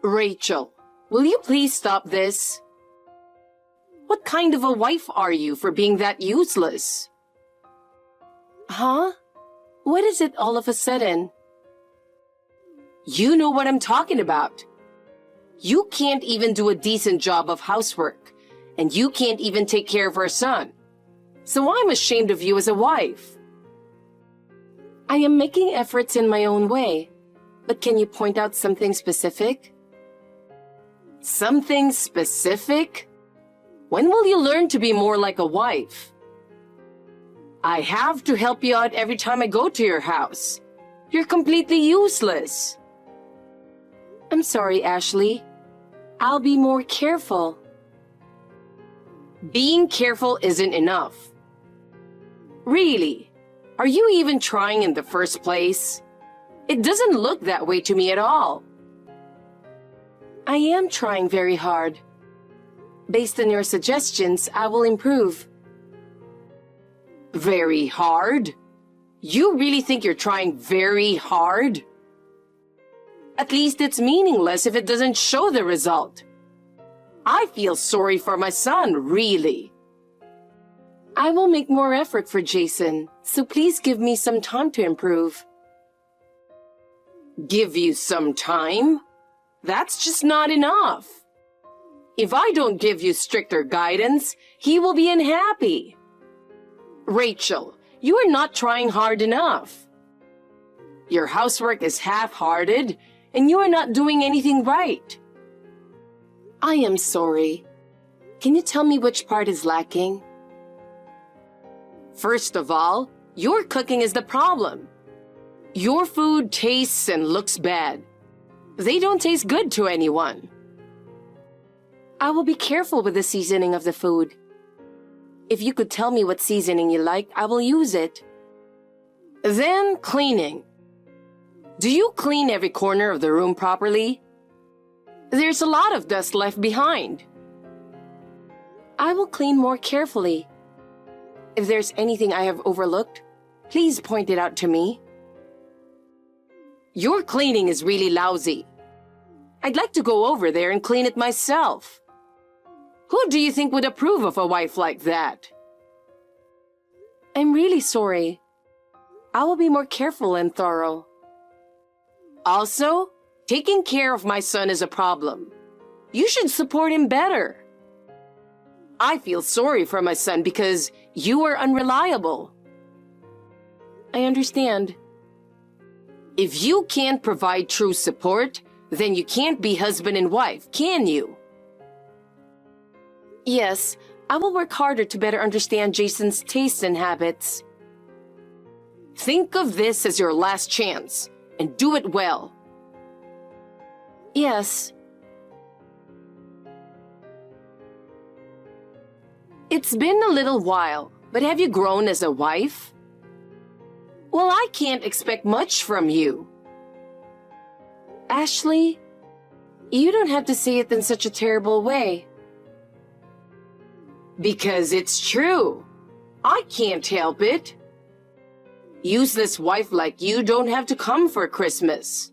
Rachel, will you please stop this? What kind of a wife are you for being that useless? Huh? What is it all of a sudden? You know what I'm talking about. You can't even do a decent job of housework, and you can't even take care of our son. So I'm ashamed of you as a wife. I am making efforts in my own way, but can you point out something specific? Something specific? When will you learn to be more like a wife? I have to help you out every time I go to your house. You're completely useless. I'm sorry, Ashley. I'll be more careful. Being careful isn't enough. Really? Are you even trying in the first place? It doesn't look that way to me at all. I am trying very hard. Based on your suggestions, I will improve. Very hard? You really think you're trying very hard? At least it's meaningless if it doesn't show the result. I feel sorry for my son, really. I will make more effort for Jason, so please give me some time to improve. Give you some time? That's just not enough. If I don't give you stricter guidance, he will be unhappy. Rachel, you are not trying hard enough. Your housework is half-hearted, and you are not doing anything right. I am sorry. Can you tell me which part is lacking? First of all, your cooking is the problem. Your food tastes and looks bad. They don't taste good to anyone. I will be careful with the seasoning of the food. If you could tell me what seasoning you like, I will use it. Then cleaning. Do you clean every corner of the room properly? There's a lot of dust left behind. I will clean more carefully. If there's anything I have overlooked, please point it out to me. Your cleaning is really lousy. I'd like to go over there and clean it myself. Who do you think would approve of a wife like that? I'm really sorry. I will be more careful and thorough. Also, taking care of my son is a problem. You should support him better. I feel sorry for my son because you are unreliable. I understand. If you can't provide true support, then you can't be husband and wife, can you? Yes, I will work harder to better understand Jason's tastes and habits. Think of this as your last chance, and do it well. Yes. It's been a little while, but have you grown as a wife? Well, I can't expect much from you. Ashley, you don't have to say it in such a terrible way. Because it's true. I can't help it. Useless wife like you don't have to come for Christmas.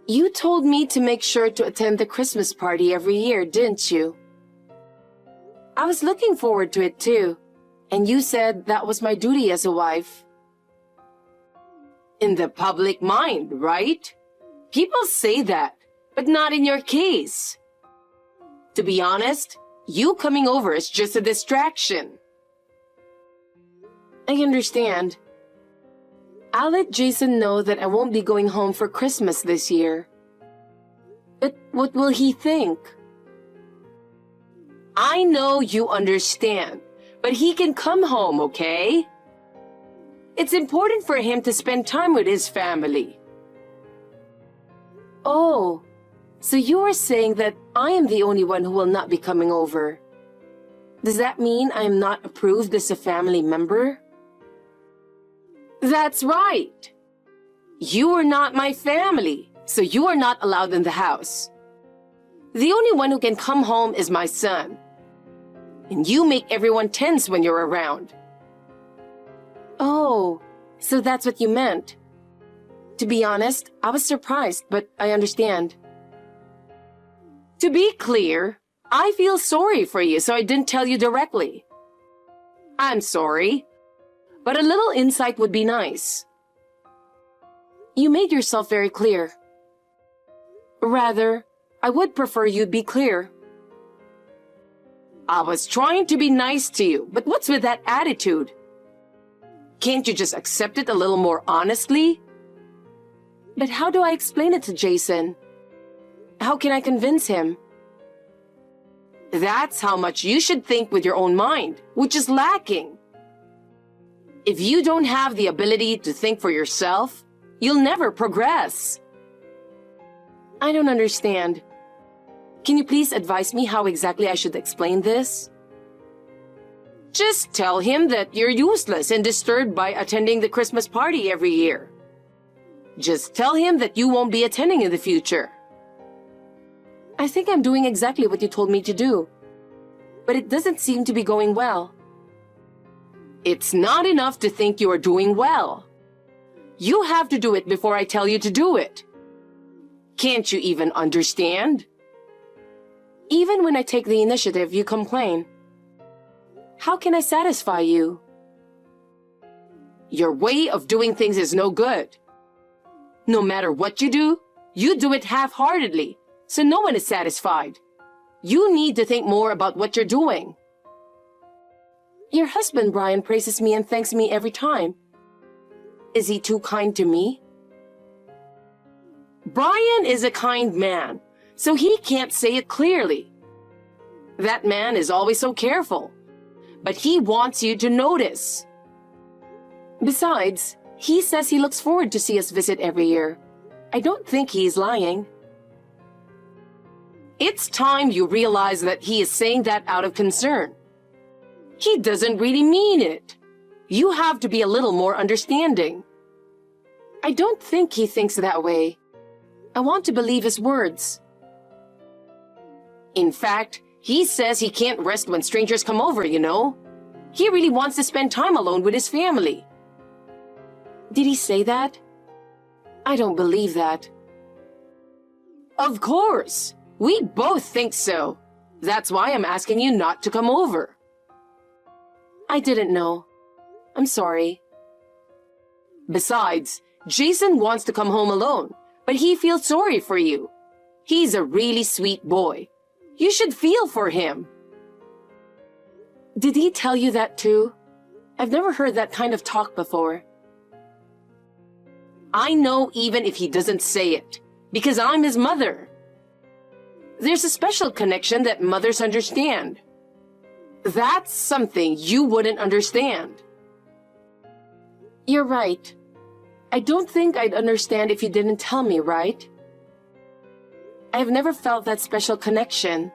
You told me to make sure to attend the Christmas party every year, didn't you? I was looking forward to it too, and you said that was my duty as a wife. In the public mind, right? People say that, but not in your case. To be honest, you coming over is just a distraction. I understand. I'll let Jason know that I won't be going home for Christmas this year. But what will he think? I know you understand, but he can come home, okay? It's important for him to spend time with his family. Oh, so you are saying that I am the only one who will not be coming over. Does that mean I am not approved as a family member? That's right. You are not my family, so you are not allowed in the house. The only one who can come home is my son. And you make everyone tense when you're around. Oh, so that's what you meant. To be honest, I was surprised, but I understand. To be clear, I feel sorry for you, so I didn't tell you directly. I'm sorry, but a little insight would be nice. You made yourself very clear. Rather, I would prefer you'd be clear. I was trying to be nice to you, but what's with that attitude? Can't you just accept it a little more honestly? But how do I explain it to Jason? How can I convince him? That's how much you should think with your own mind, which is lacking. If you don't have the ability to think for yourself, you'll never progress. I don't understand. Can you please advise me how exactly I should explain this? Just tell him that you're useless and disturbed by attending the Christmas party every year. Just tell him that you won't be attending in the future. I think I'm doing exactly what you told me to do, but it doesn't seem to be going well. It's not enough to think you are doing well. You have to do it before I tell you to do it. Can't you even understand? Even when I take the initiative, you complain. How can I satisfy you? Your way of doing things is no good. No matter what you do it half-heartedly, so no one is satisfied. You need to think more about what you're doing. Your husband, Brian, praises me and thanks me every time. Is he too kind to me? Brian is a kind man, so he can't say it clearly. That man is always so careful, but he wants you to notice. Besides, he says he looks forward to see us visit every year. I don't think he's lying. It's time you realize that he is saying that out of concern. He doesn't really mean it. You have to be a little more understanding. I don't think he thinks that way. I want to believe his words. In fact, he says he can't rest when strangers come over, you know. He really wants to spend time alone with his family. Did he say that? I don't believe that. Of course. We both think so. That's why I'm asking you not to come over. I didn't know. I'm sorry. Besides, Jason wants to come home alone, but he feels sorry for you. He's a really sweet boy. You should feel for him. Did he tell you that too? I've never heard that kind of talk before. I know even if he doesn't say it, because I'm his mother. There's a special connection that mothers understand. That's something you wouldn't understand. You're right. I don't think I'd understand if you didn't tell me, right? I've never felt that special connection.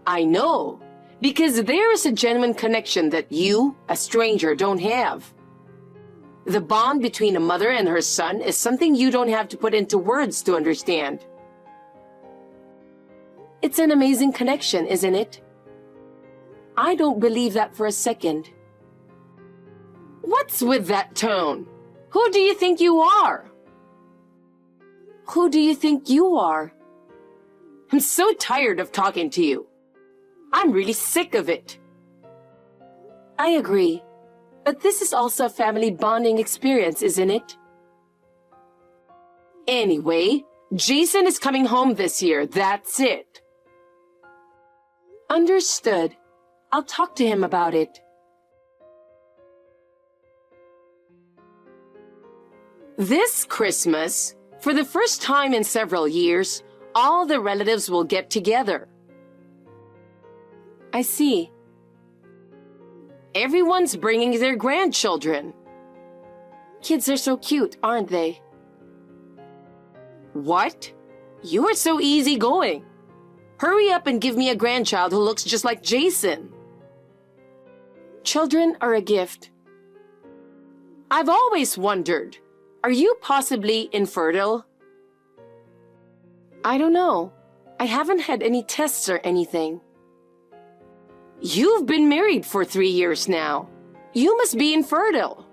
I know, because there is a genuine connection that you, a stranger, don't have. The bond between a mother and her son is something you don't have to put into words to understand. It's an amazing connection, isn't it? I don't believe that for a second. What's with that tone? Who do you think you are? Who do you think you are? I'm so tired of talking to you. I'm really sick of it. I agree. But this is also a family bonding experience, isn't it? Anyway, Jason is coming home this year, that's it. Understood. I'll talk to him about it. This Christmas, for the first time in several years, all the relatives will get together. I see. Everyone's bringing their grandchildren. Kids are so cute, aren't they? What? You are so easygoing. Hurry up and give me a grandchild who looks just like Jason. Children are a gift. I've always wondered, are you possibly infertile? I don't know. I haven't had any tests or anything. You've been married for 3 years now. You must be infertile.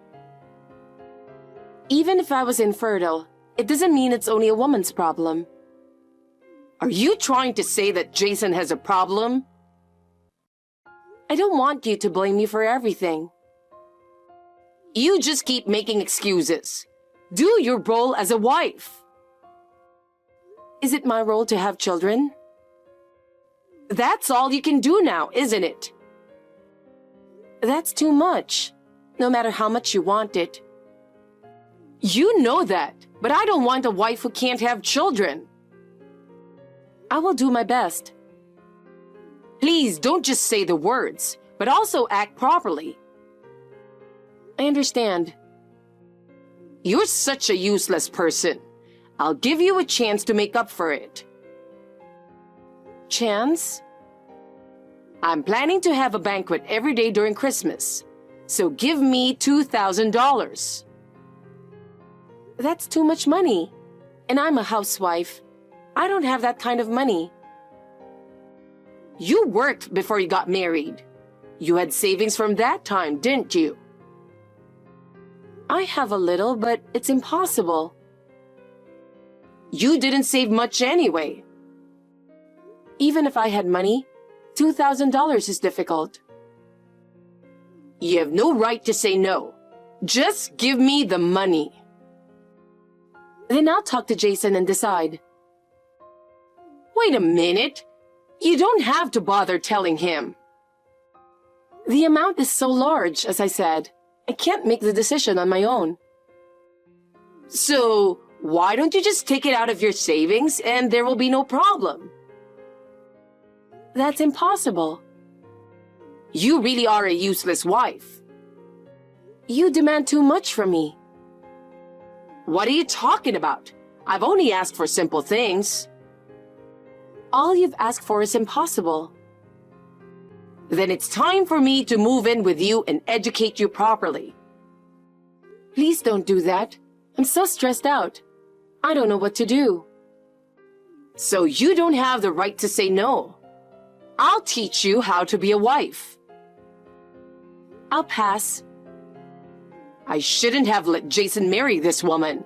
Even if I was infertile, it doesn't mean it's only a woman's problem. Are you trying to say that Jason has a problem? I don't want you to blame me for everything. You just keep making excuses. Do your role as a wife. Is it my role to have children? That's all you can do now, isn't it? That's too much, no matter how much you want it. You know that, but I don't want a wife who can't have children. I will do my best. Please don't just say the words, but also act properly. I understand. You're such a useless person. I'll give you a chance to make up for it. Chance? I'm planning to have a banquet every day during Christmas, so give me $2,000. That's too much money, and I'm a housewife. I don't have that kind of money. You worked before you got married. You had savings from that time, didn't you? I have a little, but it's impossible. You didn't save much anyway. Even if I had money, $2,000 is difficult. You have no right to say no. Just give me the money. Then I'll talk to Jason and decide. Wait a minute. You don't have to bother telling him. The amount is so large, as I said. I can't make the decision on my own. So, why don't you just take it out of your savings and there will be no problem? That's impossible. You really are a useless wife. You demand too much from me. What are you talking about? I've only asked for simple things. All you've asked for is impossible. Then it's time for me to move in with you and educate you properly. Please don't do that. I'm so stressed out. I don't know what to do. So you don't have the right to say no. I'll teach you how to be a wife. I'll pass. I shouldn't have let Jason marry this woman.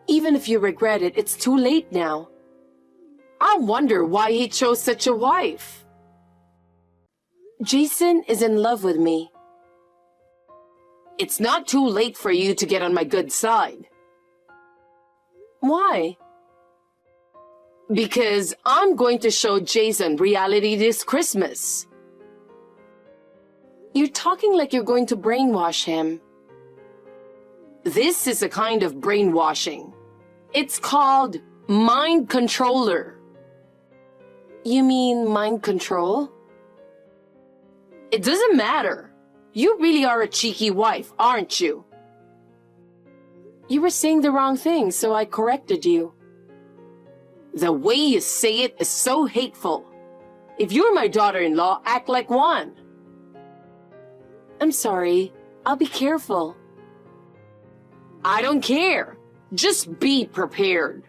Even if you regret it, it's too late now. I wonder why he chose such a wife. Jason is in love with me. It's not too late for you to get on my good side. Why? Because I'm going to show Jason reality this Christmas. You're talking like you're going to brainwash him. This is a kind of brainwashing. It's called mind controller. You mean mind control? It doesn't matter. You really are a cheeky wife, aren't you? You were saying the wrong thing, so I corrected you. The way you say it is so hateful. If you're my daughter-in-law, act like one. I'm sorry. I'll be careful. I don't care. Just be prepared.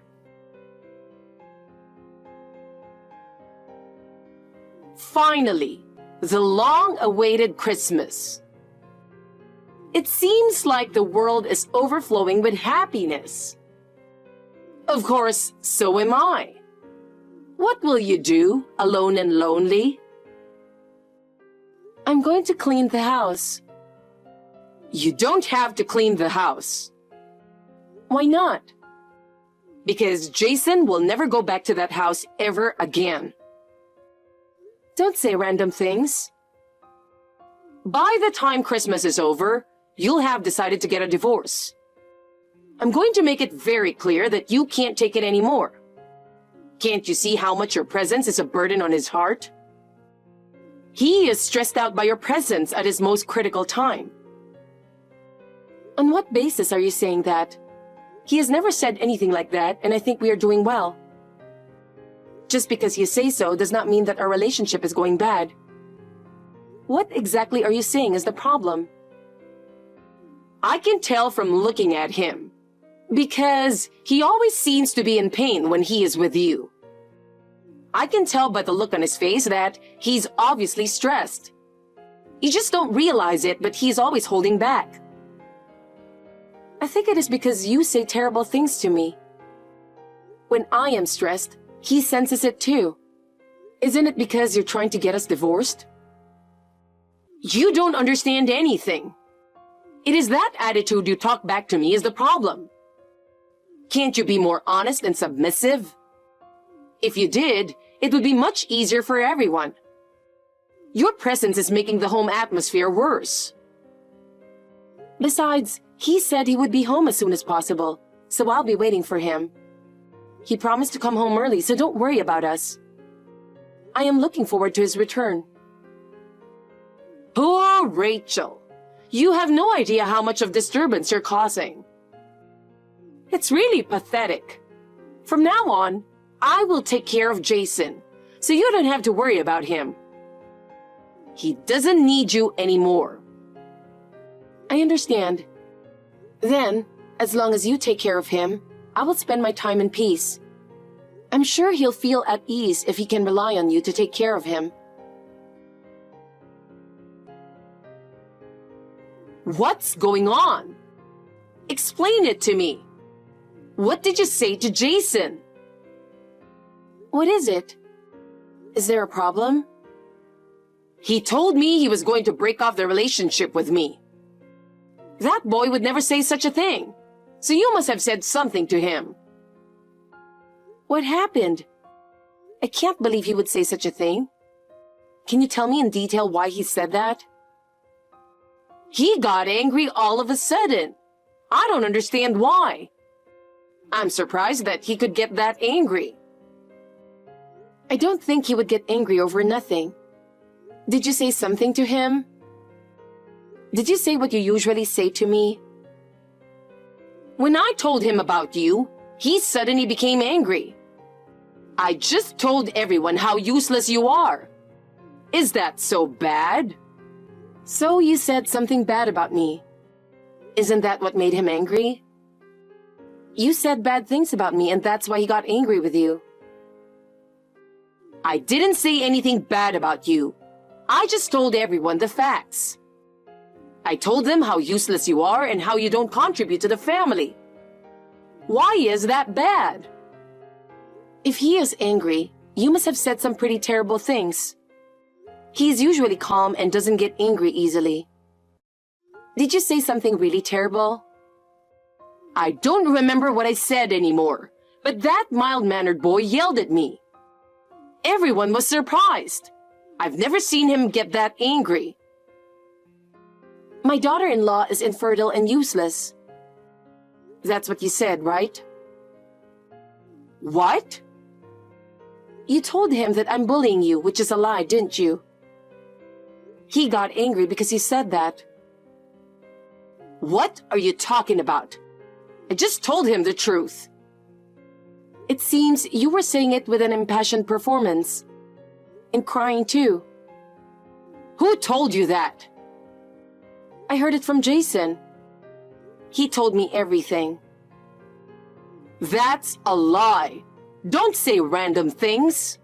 Finally, the long-awaited Christmas. It seems like the world is overflowing with happiness. Of course, so am I. What will you do, alone and lonely? I'm going to clean the house. You don't have to clean the house. Why not? Because Jason will never go back to that house ever again. Don't say random things. By the time Christmas is over, you'll have decided to get a divorce. I'm going to make it very clear that you can't take it anymore. Can't you see how much your presence is a burden on his heart? He is stressed out by your presence at his most critical time. On what basis are you saying that? He has never said anything like that, and I think we are doing well. Just because you say so does not mean that our relationship is going bad. What exactly are you saying is the problem? I can tell from looking at him, because he always seems to be in pain when he is with you. I can tell by the look on his face that he's obviously stressed. You just don't realize it, but he's always holding back. I think it is because you say terrible things to me. When I am stressed, he senses it too. Isn't it because you're trying to get us divorced? You don't understand anything. It is that attitude you talk back to me is the problem. Can't you be more honest and submissive? If you did, it would be much easier for everyone. Your presence is making the home atmosphere worse. Besides, he said he would be home as soon as possible, so I'll be waiting for him. He promised to come home early, so don't worry about us. I am looking forward to his return. Poor Rachel. You have no idea how much of disturbance you're causing. It's really pathetic. From now on, I will take care of Jason, so you don't have to worry about him. He doesn't need you anymore. I understand. Then, as long as you take care of him, I will spend my time in peace. I'm sure he'll feel at ease if he can rely on you to take care of him. What's going on? Explain it to me. What did you say to Jason? What is it? Is there a problem? He told me he was going to break off the relationship with me. That boy would never say such a thing, so you must have said something to him. What happened? I can't believe he would say such a thing. Can you tell me in detail why he said that? He got angry all of a sudden. I don't understand why. I'm surprised that he could get that angry. I don't think he would get angry over nothing. Did you say something to him? Did you say what you usually say to me? When I told him about you, he suddenly became angry. I just told everyone how useless you are. Is that so bad? So you said something bad about me. Isn't that what made him angry? You said bad things about me and that's why he got angry with you. I didn't say anything bad about you. I just told everyone the facts. I told them how useless you are and how you don't contribute to the family. Why is that bad? If he is angry, you must have said some pretty terrible things. He's usually calm and doesn't get angry easily. Did you say something really terrible? I don't remember what I said anymore, but that mild-mannered boy yelled at me. Everyone was surprised. I've never seen him get that angry. My daughter-in-law is infertile and useless. That's what you said, right? What? You told him that I'm bullying you, which is a lie, didn't you? He got angry because you said that. What are you talking about? I just told him the truth. It seems you were saying it with an impassioned performance. And crying too. Who told you that? I heard it from Jason. He told me everything. That's a lie. Don't say random things.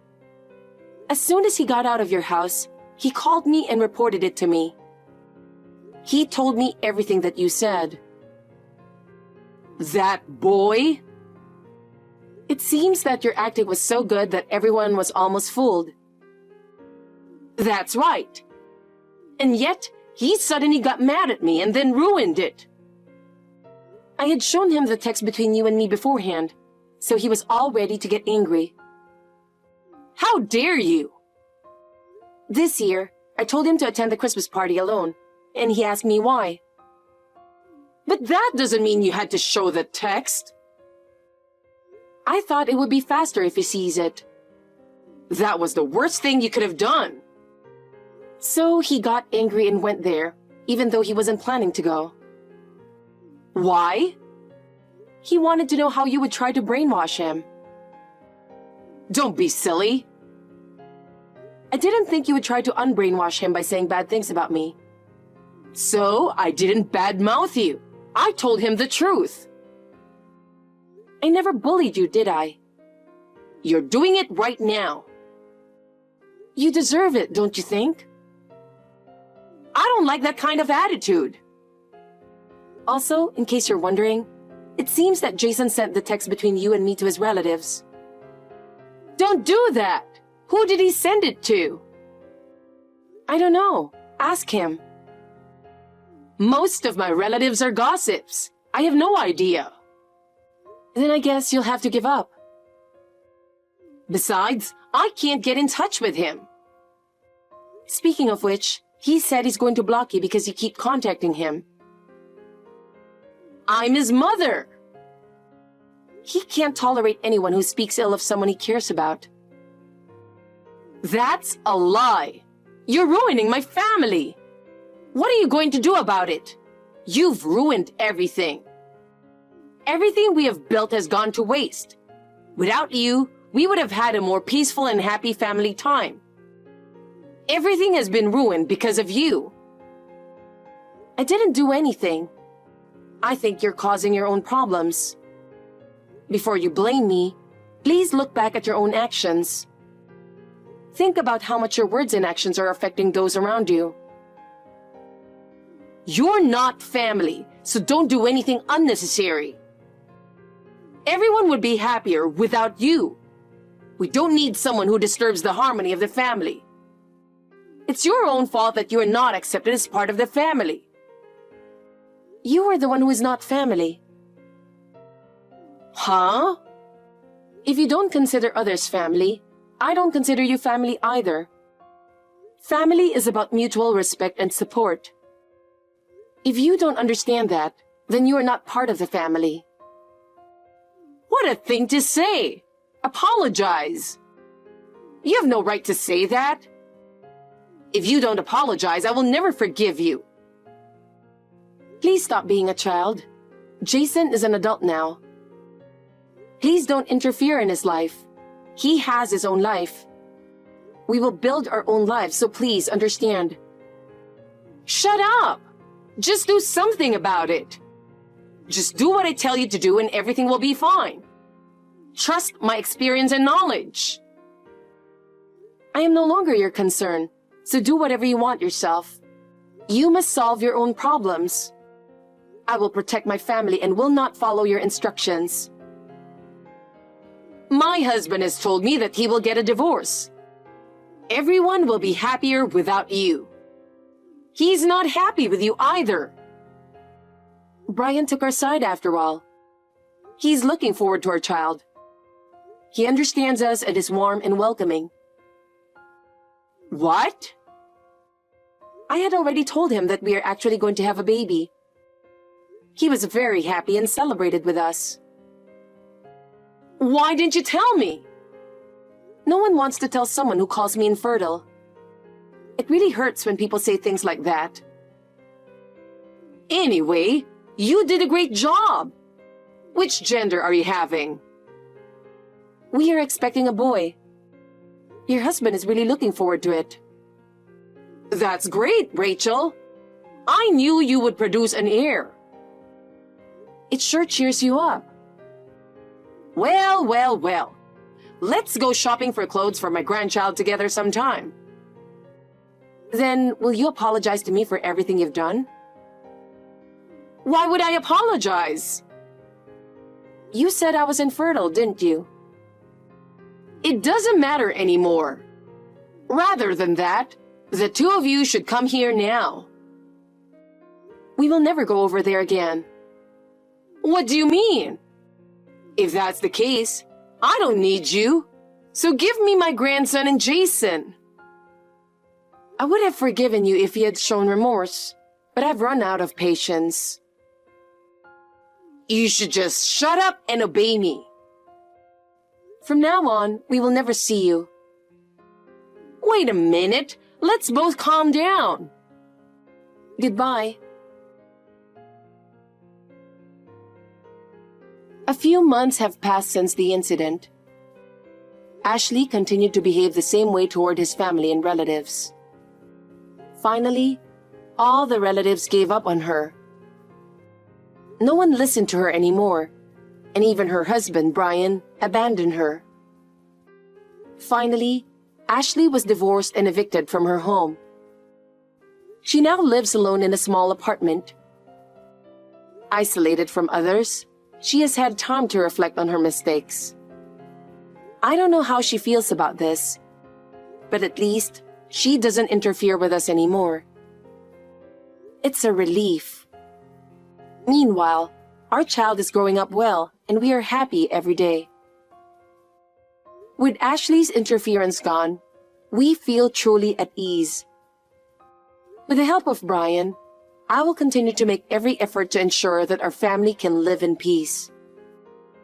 As soon as he got out of your house, he called me and reported it to me. He told me everything that you said. That boy? It seems that your acting was so good that everyone was almost fooled. That's right. And yet, he suddenly got mad at me and then ruined it. I had shown him the text between you and me beforehand, so he was all ready to get angry. How dare you? This year, I told him to attend the Christmas party alone, and he asked me why. But that doesn't mean you had to show the text. I thought it would be faster if he sees it. That was the worst thing you could have done. So he got angry and went there, even though he wasn't planning to go. Why? He wanted to know how you would try to brainwash him. Don't be silly. I didn't think you would try to unbrainwash him by saying bad things about me. So I didn't badmouth you. I told him the truth. I never bullied you, did I? You're doing it right now. You deserve it, don't you think? I don't like that kind of attitude. Also, in case you're wondering, It seems that Jason sent the text between you and me to his relatives. Don't do that! Who did he send it to? I don't know. Ask him. Most of my relatives are gossips. I have no idea. Then I guess you'll have to give up. Besides, I can't get in touch with him. Speaking of which, he said he's going to block you because you keep contacting him. I'm his mother. He can't tolerate anyone who speaks ill of someone he cares about. That's a lie. You're ruining my family. What are you going to do about it? You've ruined everything. Everything we have built has gone to waste. Without you, we would have had a more peaceful and happy family time. Everything has been ruined because of you. I didn't do anything. I think you're causing your own problems. Before you blame me, please look back at your own actions. Think about how much your words and actions are affecting those around you. You're not family, so don't do anything unnecessary. Everyone would be happier without you. We don't need someone who disturbs the harmony of the family. It's your own fault that you are not accepted as part of the family. You are the one who is not family. Huh? If you don't consider others family, I don't consider you family either. Family is about mutual respect and support. If you don't understand that, then you are not part of the family. What a thing to say! Apologize! You have no right to say that. If you don't apologize, I will never forgive you. Please stop being a child. Jason is an adult now. Please don't interfere in his life. He has his own life. We will build our own lives, so please understand. Shut up! Just do something about it. Just do what I tell you to do and everything will be fine. Trust my experience and knowledge. I am no longer your concern, so do whatever you want yourself. You must solve your own problems. I will protect my family and will not follow your instructions. My husband has told me that he will get a divorce. Everyone will be happier without you. He's not happy with you either. Brian took our side after all. He's looking forward to our child. He understands us and is warm and welcoming. What? I had already told him that we are actually going to have a baby. He was very happy and celebrated with us. Why didn't you tell me? No one wants to tell someone who calls me infertile. It really hurts when people say things like that. Anyway, you did a great job. Which gender are you having? We are expecting a boy. Your husband is really looking forward to it. That's great, Rachel. I knew you would produce an heir. It sure cheers you up. Well, well, well. Let's go shopping for clothes for my grandchild together sometime. Then, will you apologize to me for everything you've done? Why would I apologize? You said I was infertile, didn't you? It doesn't matter anymore. Rather than that, the two of you should come here now. We will never go over there again. What do you mean? If that's the case, I don't need you. So give me my grandson and Jason. I would have forgiven you if you had shown remorse, but I've run out of patience. You should just shut up and obey me. From now on, we will never see you. Wait a minute. Let's both calm down. Goodbye. A few months have passed since the incident. Ashley continued to behave the same way toward his family and relatives. Finally, all the relatives gave up on her. No one listened to her anymore, and even her husband, Brian, abandoned her. Finally, Ashley was divorced and evicted from her home. She now lives alone in a small apartment. Isolated from others, She has had time to reflect on her mistakes. I don't know how she feels about this, but at least she doesn't interfere with us anymore. It's a relief. Meanwhile, our child is growing up well, and we are happy every day. With Ashley's interference gone, we feel truly at ease. With the help of Brian, I will continue to make every effort to ensure that our family can live in peace.